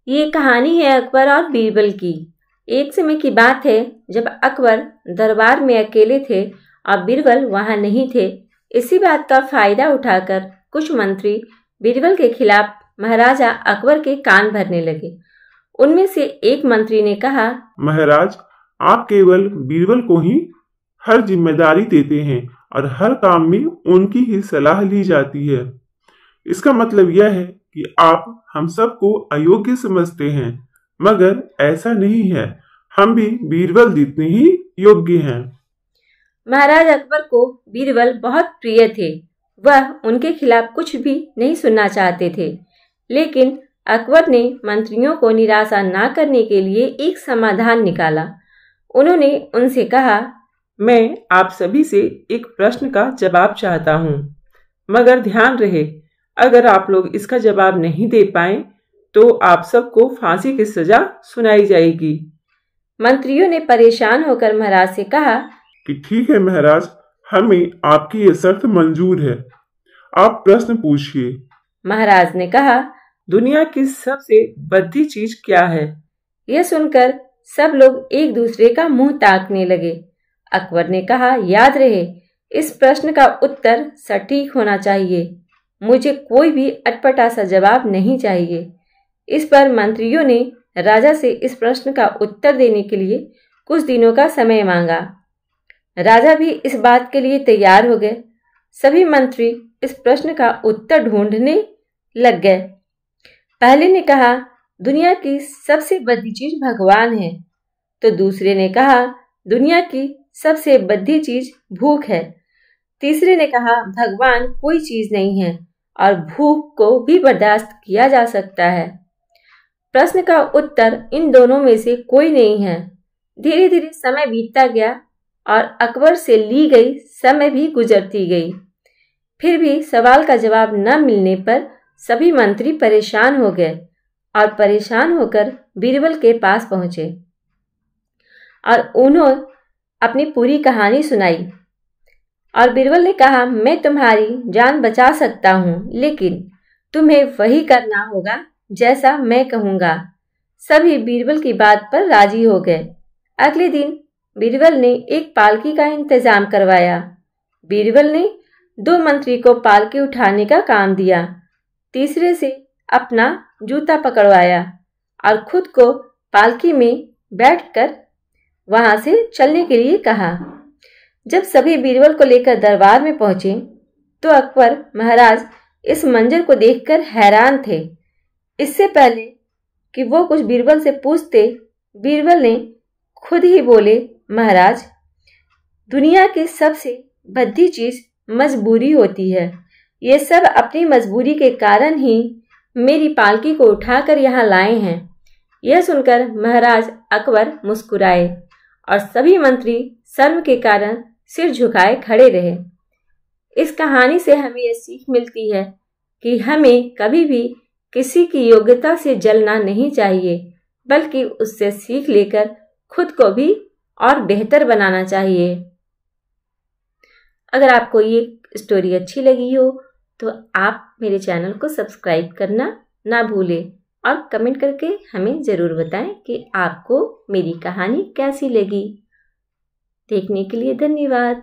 ये कहानी है अकबर और बीरबल की। एक समय की बात है जब अकबर दरबार में अकेले थे और बीरबल वहां नहीं थे। इसी बात का फायदा उठाकर कुछ मंत्री बीरबल के खिलाफ महाराजा अकबर के कान भरने लगे। उनमें से एक मंत्री ने कहा, महाराज, आप केवल बीरबल को ही हर जिम्मेदारी देते हैं और हर काम में उनकी ही सलाह ली जाती है। इसका मतलब यह है कि आप हम सबको अयोग्य समझते हैं, मगर ऐसा नहीं है। हम भी बीरबल जितने ही योग्य हैं। महाराज अकबर को बीरबल बहुत प्रिय थे। वह उनके खिलाफ कुछ भी नहीं सुनना चाहते थे, लेकिन अकबर ने मंत्रियों को निराशा ना करने के लिए एक समाधान निकाला। उन्होंने उनसे कहा, मैं आप सभी से एक प्रश्न का जवाब चाहता हूँ, मगर ध्यान रहे, अगर आप लोग इसका जवाब नहीं दे पाए तो आप सबको फांसी की सजा सुनाई जाएगी। मंत्रियों ने परेशान होकर महाराज से कहा कि ठीक है महाराज, हमें आपकी ये शर्त मंजूर है। आप प्रश्न पूछिए। महाराज ने कहा, दुनिया की सबसे बड़ी चीज क्या है? यह सुनकर सब लोग एक दूसरे का मुंह ताकने लगे। अकबर ने कहा, याद रहे, इस प्रश्न का उत्तर सटीक होना चाहिए। मुझे कोई भी अटपटा सा जवाब नहीं चाहिए। इस पर मंत्रियों ने राजा से इस प्रश्न का उत्तर देने के लिए कुछ दिनों का समय मांगा। राजा भी इस बात के लिए तैयार हो गए। सभी मंत्री इस प्रश्न का उत्तर ढूंढने लग गए। पहले ने कहा, दुनिया की सबसे बड़ी चीज भगवान है। तो दूसरे ने कहा, दुनिया की सबसे बड़ी चीज भूख है। तीसरे ने कहा, भगवान कोई चीज नहीं है और भूख को भी बर्दाश्त किया जा सकता है। प्रश्न का उत्तर इन दोनों में से कोई नहीं है। धीरे धीरे समय बीतता गया और अकबर से ली गई समय भी गुजरती गई। फिर भी सवाल का जवाब न मिलने पर सभी मंत्री परेशान हो गए और परेशान होकर बीरबल के पास पहुंचे और उन्होंने अपनी पूरी कहानी सुनाई। और बीरबल ने कहा, मैं तुम्हारी जान बचा सकता हूँ, लेकिन तुम्हें वही करना होगा जैसा मैं कहूँगा। सभी बीरबल की बात पर राजी हो गए। अगले दिन बीरबल ने एक पालकी का इंतजाम करवाया। बीरबल ने 2 मंत्री को पालकी उठाने का काम दिया, तीसरे से अपना जूता पकड़वाया और खुद को पालकी में बैठकर वहां से चलने के लिए कहा। जब सभी बीरबल को लेकर दरबार में पहुंचे तो अकबर महाराज इस मंजर को देखकर हैरान थे। इससे पहले कि वो कुछ बीरबल से पूछते, बीरबल ने खुद ही बोले, महाराज, दुनिया की सबसे बड़ी चीज मजबूरी होती है। ये सब अपनी मजबूरी के कारण ही मेरी पालकी को उठाकर यहाँ लाए हैं। यह सुनकर महाराज अकबर मुस्कुराए और सभी मंत्री शर्म के कारण सिर झुकाए खड़े रहे। इस कहानी से हमें यह सीख मिलती है कि हमें कभी भी किसी की योग्यता से जलना नहीं चाहिए, बल्कि उससे सीख लेकर खुद को भी और बेहतर बनाना चाहिए। अगर आपको ये स्टोरी अच्छी लगी हो तो आप मेरे चैनल को सब्सक्राइब करना ना भूलें और कमेंट करके हमें ज़रूर बताएं कि आपको मेरी कहानी कैसी लगी। देखने के लिए धन्यवाद।